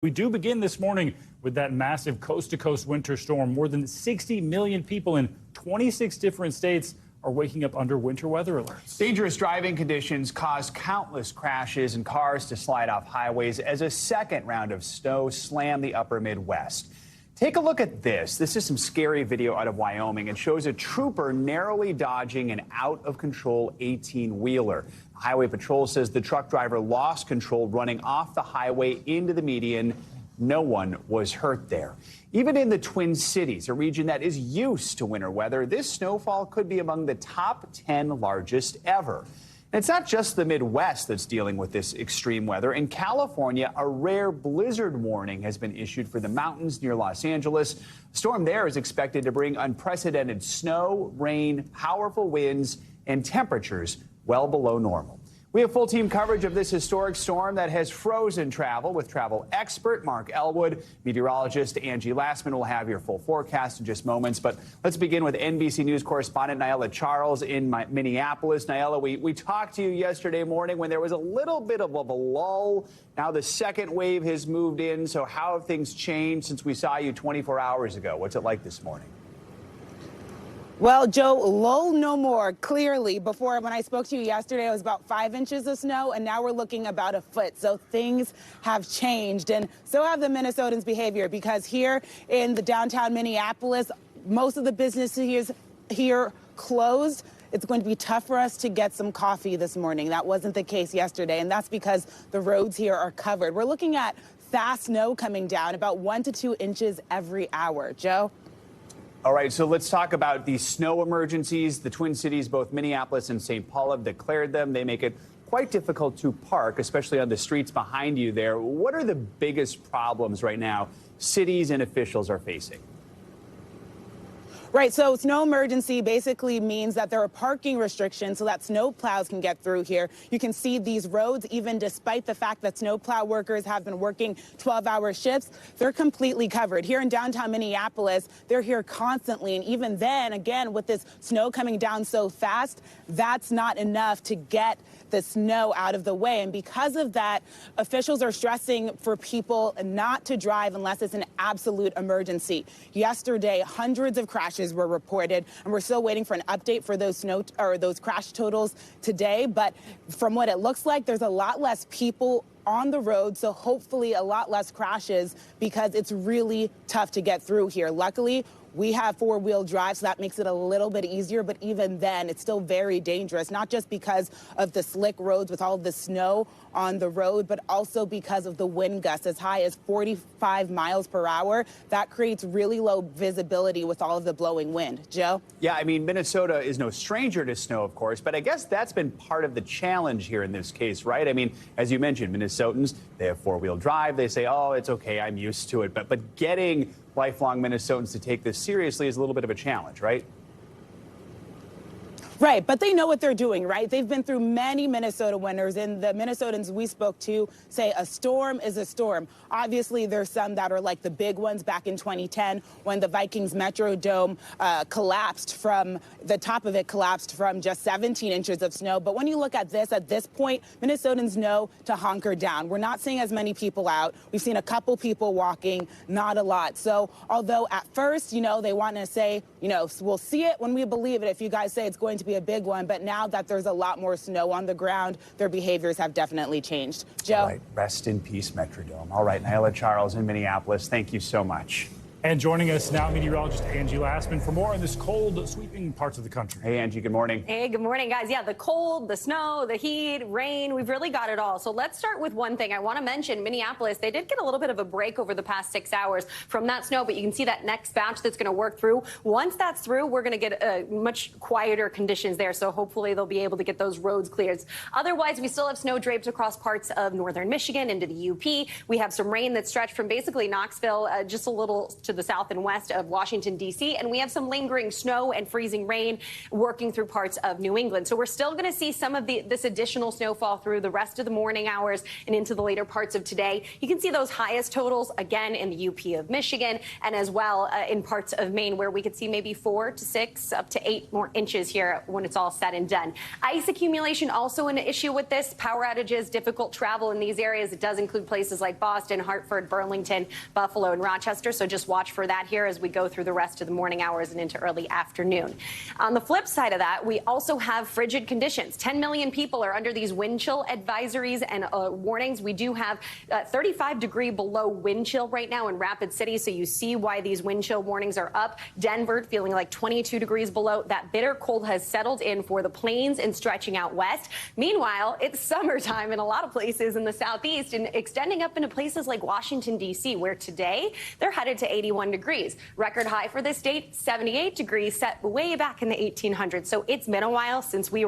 We do begin this morning with that massive coast-to-coast winter storm. More than 60 million people in 26 different states are waking up under winter weather alerts. Dangerous driving conditions caused countless crashes and cars to slide off highways as a second round of snow slammed the upper Midwest. Take a look at this. This is some scary video out of Wyoming. It shows a trooper narrowly dodging an out-of-control 18-wheeler. Highway Patrol says the truck driver lost control running off the highway into the median. No one was hurt there. Even in the Twin Cities, a region that is used to winter weather, this snowfall could be among the top 10 largest ever. And it's not just the Midwest that's dealing with this extreme weather. In California, a rare blizzard warning has been issued for the mountains near Los Angeles. A storm there is expected to bring unprecedented snow, rain, powerful winds, and temperatures well below normal. We have full team coverage of this historic storm that has frozen travel with travel expert Mark Elwood. Meteorologist Angie Lastman will have your full forecast in just moments. But let's begin with NBC News correspondent Nyla Charles in Minneapolis. Nyla, we talked to you yesterday morning when there was a little bit of a lull. Now the second wave has moved in. So how have things changed since we saw you 24 hours ago? What's it like this morning? Well, Joe, lull no more. Clearly, before when I spoke to you yesterday, it was about 5 inches of snow, and now we're looking about a foot. So things have changed, and so have the Minnesotans' behavior, because here in the downtown Minneapolis, most of the businesses here closed. It's going to be tough for us to get some coffee this morning. That wasn't the case yesterday, and that's because the roads here are covered. We're looking at fast snow coming down, about 1 to 2 inches every hour. Joe? All right, so let's talk about these snow emergencies. The Twin Cities, both Minneapolis and St. Paul, have declared them. They make it quite difficult to park, especially on the streets behind you there. What are the biggest problems right now cities and officials are facing? Right, so snow emergency basically means that there are parking restrictions so that snow plows can get through here. You can see these roads, even despite the fact that snow plow workers have been working 12-hour shifts, they're completely covered. Here in downtown Minneapolis, they're here constantly. And even then, again, with this snow coming down so fast, that's not enough to get the snow out of the way. And because of that, officials are stressing for people not to drive unless it's an absolute emergency. Yesterday, hundreds of crashes were reported, and we're still waiting for an update for those those crash totals today. But from what it looks like, there's a lot less people on the road, so hopefully a lot less crashes, because it's really tough to get through here. Luckily, we have four-wheel drive, so that makes it a little bit easier, but even then, it's still very dangerous, not just because of the slick roads with all of the snow on the road, but also because of the wind gusts as high as 45 miles per hour. That creates really low visibility with all of the blowing wind. Joe? Yeah, I mean, Minnesota is no stranger to snow, of course, but I guess that's been part of the challenge here in this case, right? I mean, as you mentioned, Minnesotans, they have four-wheel drive. They say, oh, it's okay, I'm used to it. But getting lifelong Minnesotans to take this seriously is a little bit of a challenge, right? Right, but they know what they're doing, right? They've been through many Minnesota winters, and the Minnesotans we spoke to say a storm is a storm. Obviously, there's some that are like the big ones back in 2010 when the Vikings Metrodome collapsed from, the top of it collapsed from just 17 inches of snow. But when you look at this point, Minnesotans know to hunker down. We're not seeing as many people out. We've seen a couple people walking, not a lot. So although at first, they want to say, we'll see it when we believe it if you guys say it's going to be a big one, but now that there's a lot more snow on the ground, their behaviors have definitely changed. Joe? All right. Rest in peace, Metrodome. All right, Nyla Charles in Minneapolis, thank you so much. And joining us now, meteorologist Angie Lastman for more on this cold, sweeping parts of the country. Hey, Angie, good morning. Hey, good morning, guys. Yeah, the cold, the snow, the heat, rain, we've really got it all. So let's start with one thing. I want to mention Minneapolis, they did get a little bit of a break over the past 6 hours from that snow, but you can see that next batch that's going to work through. Once that's through, we're going to get much quieter conditions there, so hopefully they'll be able to get those roads cleared. Otherwise, we still have snow drapes across parts of northern Michigan into the UP. We have some rain that stretched from basically Knoxville just a little to the south and west of Washington, D.C., and we have some lingering snow and freezing rain working through parts of New England. So we're still going to see some of this additional snowfall through the rest of the morning hours and into the later parts of today. You can see those highest totals again in the UP of Michigan and as well in parts of Maine, where we could see maybe 4 to 6 up to 8 more inches here when it's all said and done. Ice accumulation also an issue with this. Power outages, difficult travel in these areas. It does include places like Boston, Hartford, Burlington, Buffalo, and Rochester. So just watch for that here as we go through the rest of the morning hours and into early afternoon. On the flip side of that, we also have frigid conditions. 10 million people are under these wind chill advisories and warnings. We do have 35-degree below wind chill right now in Rapid City. So you see why these wind chill warnings are up. Denver feeling like 22 degrees below. That bitter cold has settled in for the plains and stretching out west. Meanwhile, it's summertime in a lot of places in the southeast and extending up into places like Washington, D.C., where today they're headed to 81 degrees. Record high for this date, 78 degrees, set way back in the 1800s. So it's been a while since we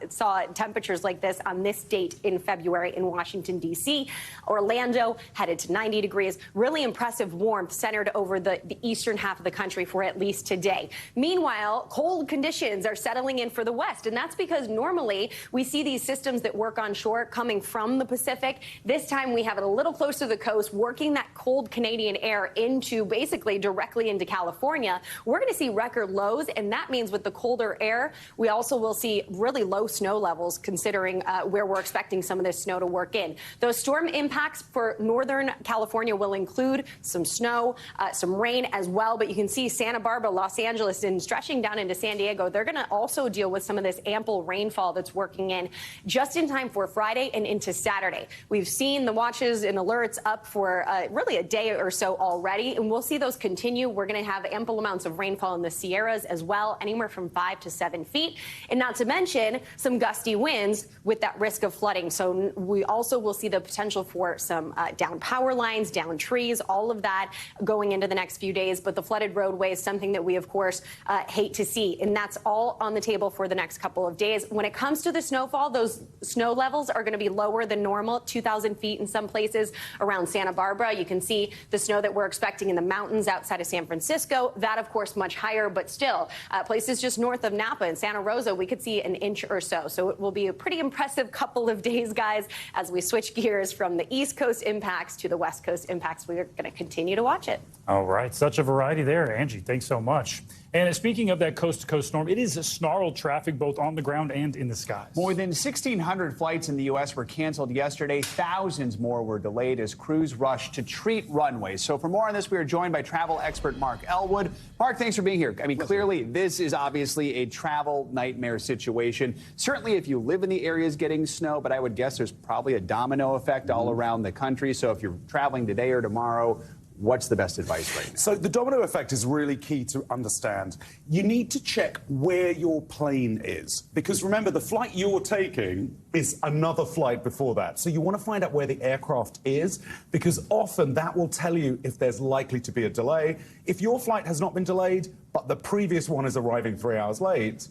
saw temperatures like this on this date in February in Washington, D.C. Orlando headed to 90 degrees. Really impressive warmth centered over the eastern half of the country for at least today. Meanwhile, cold conditions are settling in for the west, and that's because normally we see these systems that work on shore coming from the Pacific. This time we have it a little closer to the coast, working that cold Canadian air into basically directly into California. We're going to see record lows, and that means with the colder air, we also will see really low snow levels considering where we're expecting some of this snow to work in. Those storm impacts for northern California will include some snow, some rain as well, but you can see Santa Barbara, Los Angeles, and stretching down into San Diego. They're going to also deal with some of this ample rainfall that's working in just in time for Friday and into Saturday. We've seen the watches and alerts up for really a day or so already, and we'll see those continue. We're going to have ample amounts of rainfall in the Sierras as well, anywhere from 5 to 7 feet, and not to mention some gusty winds with that risk of flooding. So we also will see the potential for some down power lines, down trees, all of that going into the next few days. But the flooded roadway is something that we, of course, hate to see, and that's all on the table for the next couple of days. When it comes to the snowfall, those snow levels are going to be lower than normal, 2,000 feet in some places around Santa Barbara. You can see the snow that we're expecting in the mountains outside of San Francisco. That, of course, much higher, but still places just north of Napa and Santa Rosa, we could see an inch or so. So it will be a pretty impressive couple of days, guys, as we switch gears from the East Coast impacts to the West Coast impacts. We're going to continue to watch it. All right. Such a variety there, Angie. Thanks so much. And speaking of that coast-to-coast storm, it is snarled traffic both on the ground and in the skies. More than 1,600 flights in the U.S. were canceled yesterday. Thousands more were delayed as crews rushed to treat runways. So for more on this, we are joined by travel expert Mark Elwood. Mark, thanks for being here. I mean, clearly, this is obviously a travel nightmare situation. Certainly, if you live in the areas getting snow, but I would guess there's probably a domino effect all around the country. So if you're traveling today or tomorrow, what's the best advice right now? So the domino effect is really key to understand. You need to check where your plane is, because remember, the flight you're taking is another flight before that. So you want to find out where the aircraft is, because often that will tell you if there's likely to be a delay. If your flight has not been delayed, but the previous one is arriving 3 hours late,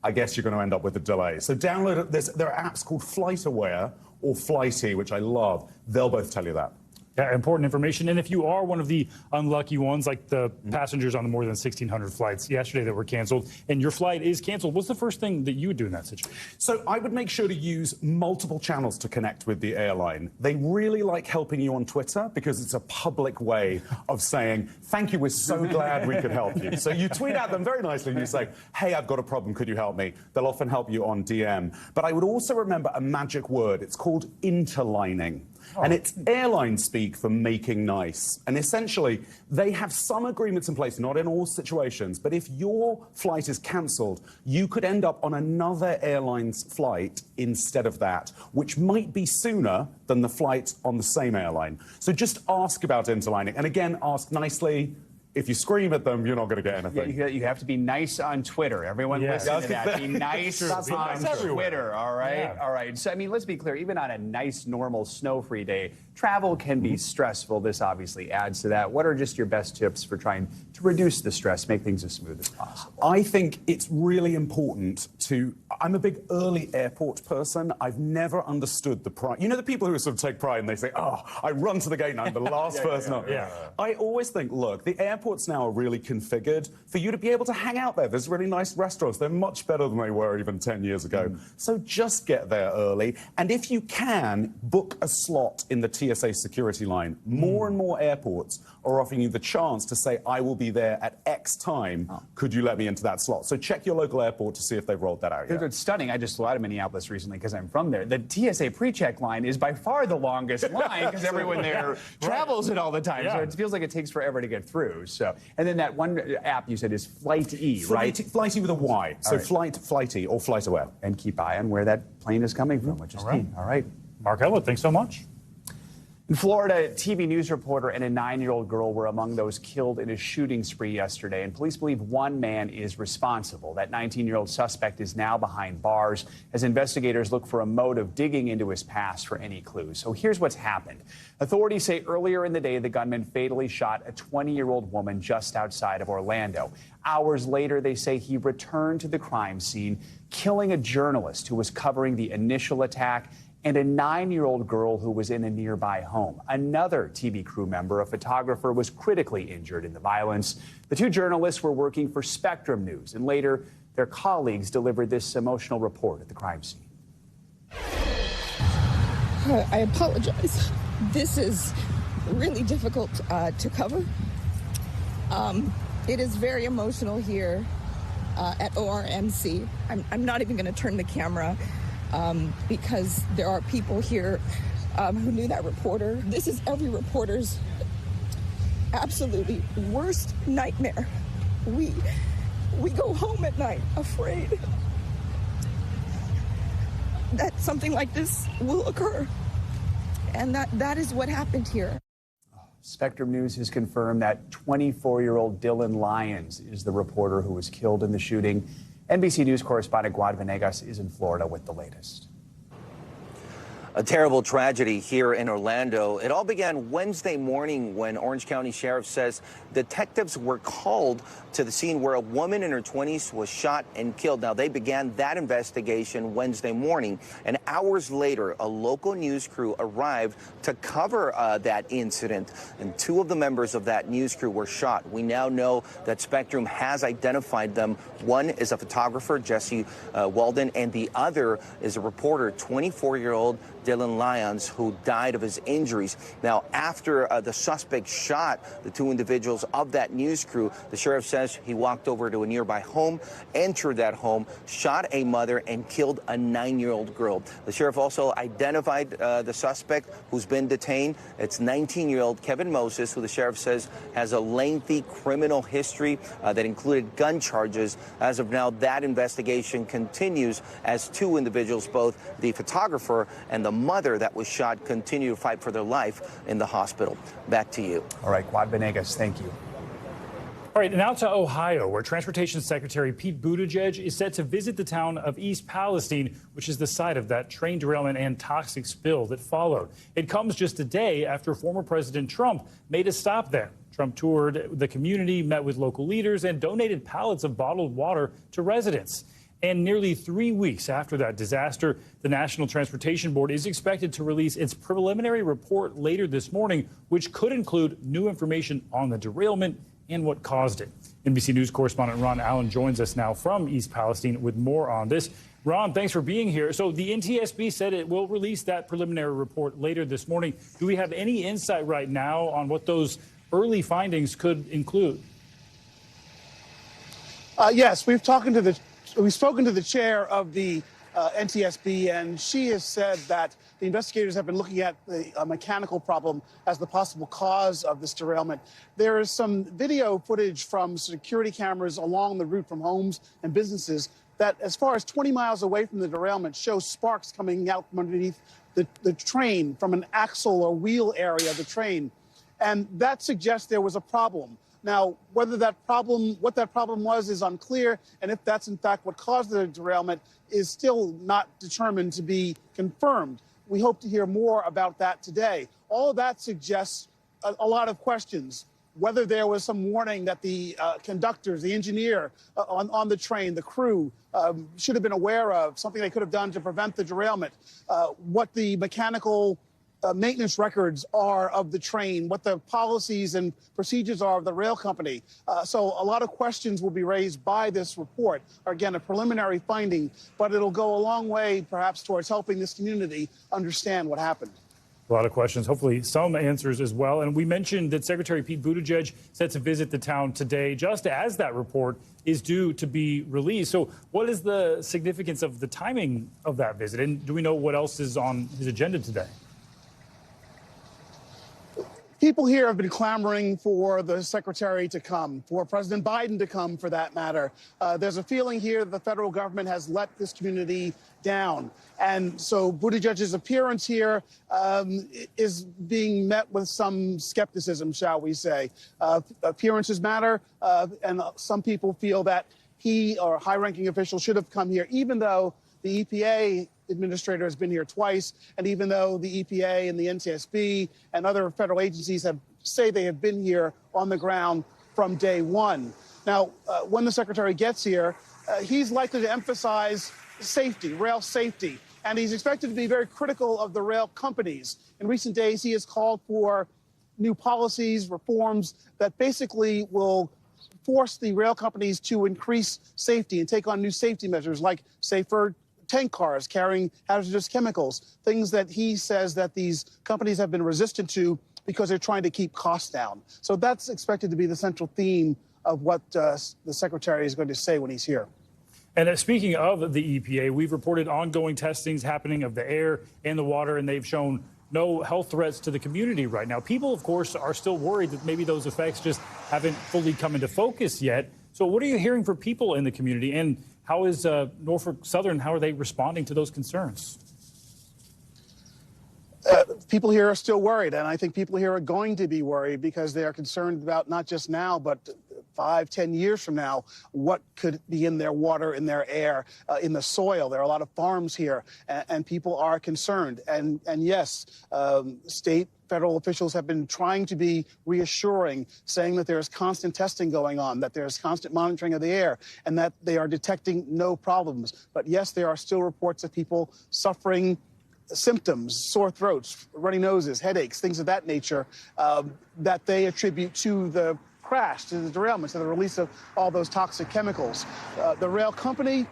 I guess you're going to end up with a delay. So download it. There are apps called FlightAware or Flighty, which I love. They'll both tell you that. Yeah, important information. And if you are one of the unlucky ones, like the passengers on the more than 1,600 flights yesterday that were canceled, and your flight is canceled, what's the first thing that you would do in that situation? So I would make sure to use multiple channels to connect with the airline. They really like helping you on Twitter because it's a public way of saying, thank you, we're so glad we could help you. So you tweet at them very nicely and you say, hey, I've got a problem, could you help me? They'll often help you on DM. But I would also remember a magic word. It's called interlining. And it's airline speak for making nice. And essentially, they have some agreements in place, not in all situations, but if your flight is cancelled, you could end up on another airline's flight instead of that, which might be sooner than the flight on the same airline. So just ask about interlining. And again, ask nicely. If you scream at them, you're not going to get anything. Yeah, you have to be nice on Twitter. Everyone listen to that. Be nice on Twitter, all right? Yeah. All right. So, I mean, let's be clear. Even on a nice, normal, snow-free day, travel can be stressful. This obviously adds to that. What are just your best tips for trying to reduce the stress, make things as smooth as possible? I think it's really important to I'm a big early airport person. I've never understood the pride. You know the people who sort of take pride and they say, oh, I run to the gate and I'm the last person up. Yeah. I always think, look, the airports now are really configured for you to be able to hang out there. There's really nice restaurants. They're much better than they were even 10 years ago. So just get there early. And if you can, book a slot in the TSA security line. More and more airports are offering you the chance to say, I will be there at X time. Could you let me into that slot? So check your local airport to see if they've rolled that out yet. It's stunning. I just flew out of Minneapolis recently because I'm from there. The TSA pre-check line is by far the longest line because everyone there travels it all the time. So it feels like it takes forever to get through. So, and then that one app you said is Flight-E, right? Flighty with a Y. So Flighty or FlightAware. And keep eye on where that plane is coming from, which is key. All right. Mark Elwood, thanks so much. In Florida, TV news reporter and a 9-year-old girl were among those killed in a shooting spree yesterday, and police believe one man is responsible. That 19-year-old suspect is now behind bars as investigators look for a motive, digging into his past for any clues. So here's what's happened. Authorities say earlier in the day, the gunman fatally shot a 20-year-old woman just outside of Orlando. Hours later, they say he returned to the crime scene, killing a journalist who was covering the initial attack and a 9-year-old girl who was in a nearby home. Another TV crew member, a photographer, was critically injured in the violence. The two journalists were working for Spectrum News, and later their colleagues delivered this emotional report at the crime scene. I apologize. This is really difficult to cover. It is very emotional here at ORMC. I'm not even going to turn the camera because there are people here who knew that reporter. This is every reporter's absolutely worst nightmare. We go home at night afraid that something like this will occur. And that is what happened here. Spectrum News has confirmed that 24-year-old Dylan Lyons is the reporter who was killed in the shooting. NBC News correspondent Guad Venegas is in Florida with the latest. A terrible tragedy here in Orlando. It all began Wednesday morning when Orange County Sheriff says detectives were called to the scene where a woman in her 20s was shot and killed. Now, they began that investigation Wednesday morning, and hours later, a local news crew arrived to cover that incident, and two of the members of that news crew were shot. We now know that Spectrum has identified them. One is a photographer, Jesse Walden, and the other is a reporter, 24-year-old Dylan Lyons, who died of his injuries. Now, after the suspect shot the two individuals of that news crew, the sheriff says he walked over to a nearby home, entered that home, shot a mother, and killed a 9-year-old girl. The sheriff also identified the suspect who's been detained. It's 19-year-old Kevin Moses, who the sheriff says has a lengthy criminal history that included gun charges. As of now, that investigation continues as two individuals, both the photographer and the mother that was shot, continue to fight for their life in the hospital. Back to you. All right, Guad Venegas, thank you. All right, now to Ohio, where Transportation Secretary Pete Buttigieg is set to visit the town of East Palestine, which is the site of that train derailment and toxic spill that followed. It comes just a day after former President Trump made a stop there. Trump toured the community, met with local leaders, and donated pallets of bottled water to residents. And nearly 3 weeks after that disaster, the National Transportation Board is expected to release its preliminary report later this morning, which could include new information on the derailment and what caused it. NBC News correspondent Ron Allen joins us now from East Palestine with more on this. Ron, thanks for being here. So the NTSB said it will release that preliminary report later this morning. Do we have any insight right now on what those early findings could include? Yes, we've spoken to the chair of the NTSB, and she has said that the investigators have been looking at the mechanical problem as the possible cause of this derailment. There is some video footage from security cameras along the route from homes and businesses that, as far as 20 miles away from the derailment, shows sparks coming out from underneath the train, from an axle or wheel area of the train. And that suggests there was a problem. Now, what that problem was is unclear, and if that's in fact what caused the derailment is still not determined to be confirmed. We hope to hear more about that today. All of that suggests a lot of questions. whether there was some warning that the conductors, the engineer on the train, the crew, should have been aware of, something they could have done to prevent the derailment, what the mechanical maintenance records are of the train, what the policies and procedures are of the rail company. So a lot of questions will be raised by this report. Again, a preliminary finding, but it'll go a long way perhaps towards helping this community understand what happened. A lot of questions, hopefully some answers as well. And we mentioned that Secretary Pete Buttigieg set to visit the town today, just as that report is due to be released. So what is the significance of the timing of that visit? And do we know what else is on his agenda today? People here have been clamoring for the secretary to come, for President Biden to come, for that matter. There's a feeling here that the federal government has let this community down. And so Buttigieg's appearance here is being met with some skepticism, shall we say. Appearances matter, and some people feel that he or a high-ranking official should have come here, even though the EPA administrator has been here twice, and even though the EPA and the NTSB and other federal agencies say they have been here on the ground from day one. Now, when the secretary gets here, he's likely to emphasize safety, rail safety, and he's expected to be very critical of the rail companies. In recent days, he has called for new policies, reforms that basically will force the rail companies to increase safety and take on new safety measures like safer tank cars carrying hazardous chemicals, things that he says that these companies have been resistant to because they're trying to keep costs down. So that's expected to be the central theme of what the secretary is going to say when he's here. And speaking of the EPA, we've reported ongoing testings happening of the air and the water, and they've shown no health threats to the community right now. People, of course, are still worried that maybe those effects just haven't fully come into focus yet. So what are you hearing from people in the community? And how is Norfolk Southern, how are they responding to those concerns? People here are still worried, and I think people here are going to be worried because they are concerned about not just now, but 5, 10 years from now, what could be in their water, in their air, in the soil. There are a lot of farms here, and people are concerned. And yes, state, federal officials have been trying to be reassuring, saying that there is constant testing going on, that there is constant monitoring of the air, and that they are detecting no problems. But yes, there are still reports of people suffering symptoms, sore throats, runny noses, headaches, things of that nature, that they attribute to the crash, to the derailment, to the release of all those toxic chemicals. The rail company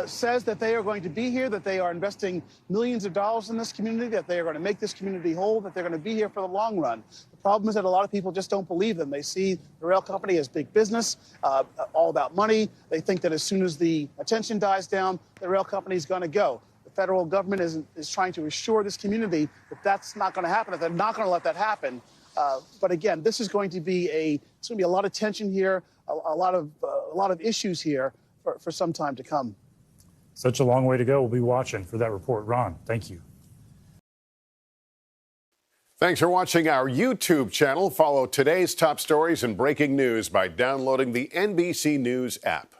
says that they are going to be here, that they are investing millions of dollars in this community, that they are going to make this community whole, that they're going to be here for the long run. The problem is that a lot of people just don't believe them. They see the rail company as big business, all about money. They think that as soon as the attention dies down, the rail company is going to go. The federal government is trying to assure this community that that's not going to happen, that they're not going to let that happen. But again, this is going to be a lot of tension here, a lot of issues here for some time to come. Such a long way to go. We'll be watching for that report. Ron, thank you. Thanks for watching our YouTube channel. Follow today's top stories and breaking news by downloading the NBC News app.